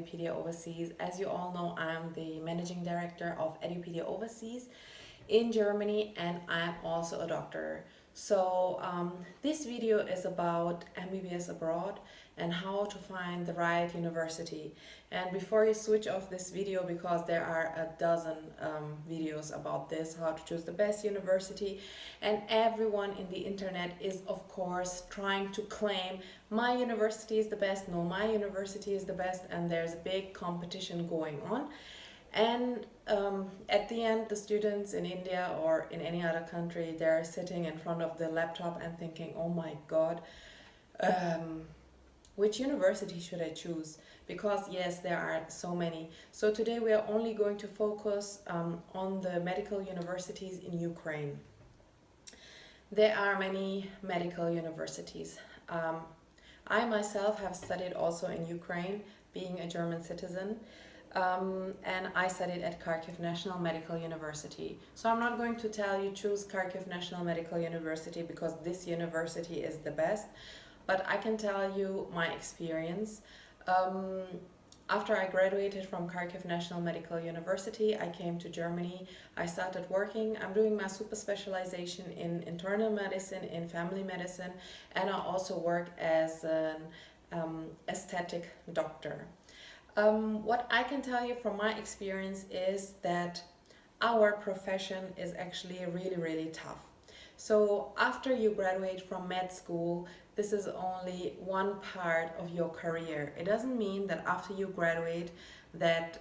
Edupedia Overseas. As you all know, I'm the managing director of Edupedia Overseas in Germany, and I'm also a doctor. So this video is about MBBS abroad and how to find the right university. And before you switch off this video, because there are a dozen videos about this, how to choose the best university, and everyone in the internet is of course trying to claim my university is the best, no, my university is the best, and there's a big competition going on. And at the end, the students in India or in any other country, they're sitting in front of the laptop and thinking, oh my God, which university should I choose? Because yes, there are so many. So today we are only going to focus on the medical universities in Ukraine. There are many medical universities. I myself have studied also in Ukraine, being a German citizen. And I studied at Kharkiv National Medical University. So I'm not going to tell you choose Kharkiv National Medical University because this university is the best, but I can tell you my experience. After I graduated from Kharkiv National Medical University, I came to Germany. I started working. I'm doing my super specialization in internal medicine, in family medicine, and I also work as an aesthetic doctor. What I can tell you from my experience is that our profession is actually really tough. So after you graduate from med school, this is only one part of your career. It doesn't mean that after you graduate that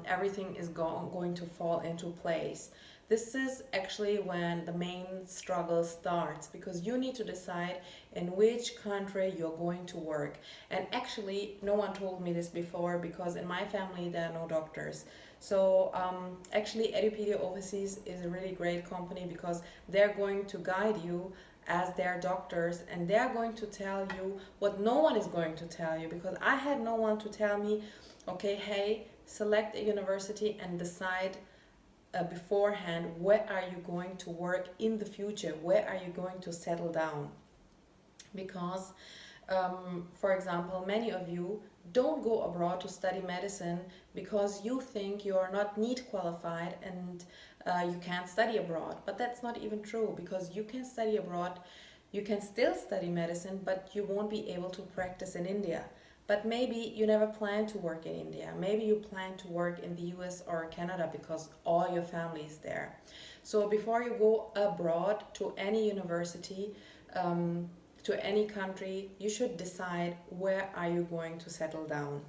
everything is going to fall into place. This is actually when the main struggle starts, because you need to decide in which country you're going to work. And actually, no one told me this before, because in my family there are no doctors. So actually Edupedia Overseas is a really great company, because they're going to guide you as their doctors, and they're going to tell you what no one is going to tell you, because I had no one to tell me, okay, hey, select a university and decide beforehand where are you going to work in the future, where are you going to settle down. Because for example, many of you don't go abroad to study medicine because you think you're not NEET qualified and you can't study abroad. But that's not even true, because you can study abroad, you can still study medicine, but you won't be able to practice in India. But maybe you never plan to work in India. Maybe you plan to work in the US or Canada because all your family is there. So before you go abroad to any university, to any country, you should decide where are you going to settle down.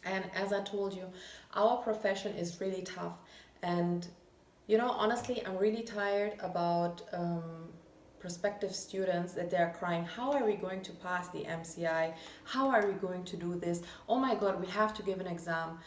And as I told you, our profession is really tough. And you know, honestly, I'm really tired about prospective students that they're crying, how are we going to pass the MCI? How are we going to do this? Oh my God, we have to give an exam.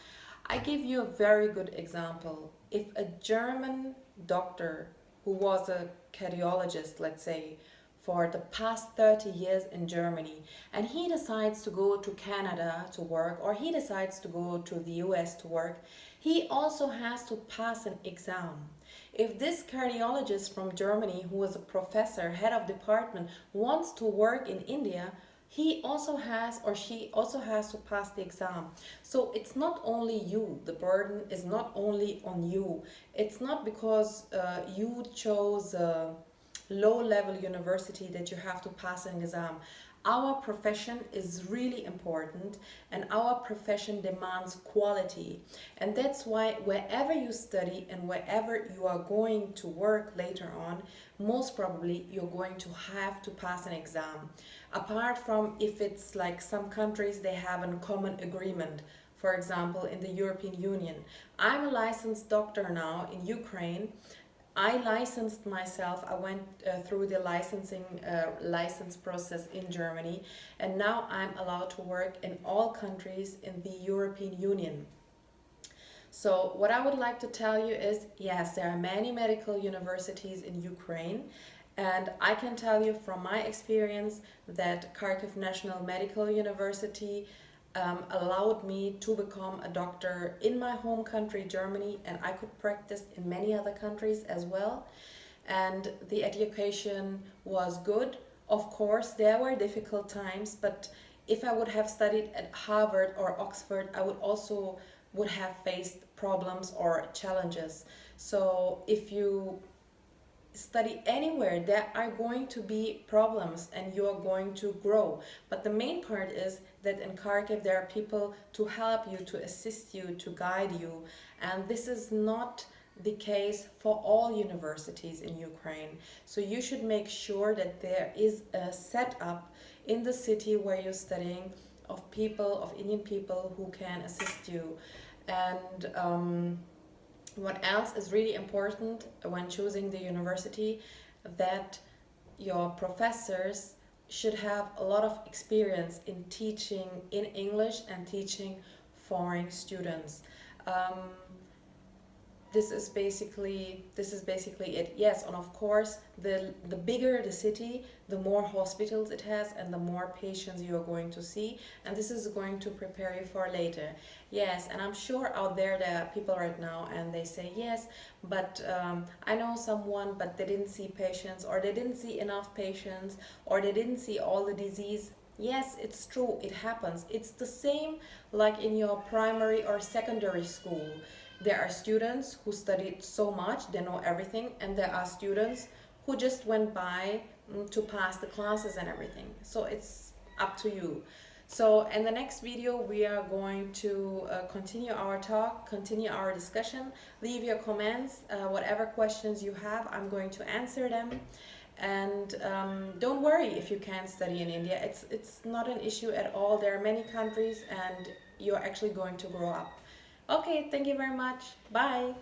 I give you a very good example. If a German doctor who was a cardiologist, let's say, for the past 30 years in Germany, and he decides to go to Canada to work, or he decides to go to the US to work, he also has to pass an exam. If this cardiologist from Germany, who is a professor, head of department, wants to work in India, he also has, or she also has, to pass the exam. So it's not only you, the burden is not only on you. It's not because you chose a low-level university that you have to pass an exam. Our profession is really important, and our profession demands quality. And that's why wherever you study and wherever you are going to work later on, most probably you're going to have to pass an exam. Apart from if it's like some countries, they have a common agreement. For example, in the European Union. I'm a licensed doctor now in Ukraine. I licensed myself. I went through the license process in Germany, and now I'm allowed to work in all countries in the European Union. So what I would like to tell you is, yes, there are many medical universities in Ukraine, and I can tell you from my experience that Kharkiv National Medical University allowed me to become a doctor in my home country, Germany, and I could practice in many other countries as well. And the education was good. Of course, there were difficult times, but if I would have studied at Harvard or Oxford, I would also would have faced problems or challenges. So if you study anywhere, there are going to be problems and you are going to grow. But the main part is that in Kharkiv there are people to help you, to assist you, to guide you. And this is not the case for all universities in Ukraine. So you should make sure that there is a setup in the city where you're studying of people, of Indian people who can assist you. And what else is really important when choosing the university, that your professors should have a lot of experience in teaching in English and teaching foreign students. Um, this is basically it. Yes, and of course the bigger the city, the more hospitals it has and the more patients you are going to see, and this is going to prepare you for later. Yes, and I'm sure out there are people right now and they say yes, but I know someone but they didn't see patients, or they didn't see enough patients, or they didn't see all the disease. Yes, it's true, it happens. It's the same like in your primary or secondary school. There are students who studied so much, they know everything, and there are students who just went by to pass the classes and everything. So it's up to you. So in the next video we are going to continue our talk, continue our discussion. Leave your comments, whatever questions you have, I'm going to answer them. And don't worry if you can't study in India. It's not an issue at all. There are many countries and you're actually going to grow up. Okay, thank you very much. Bye.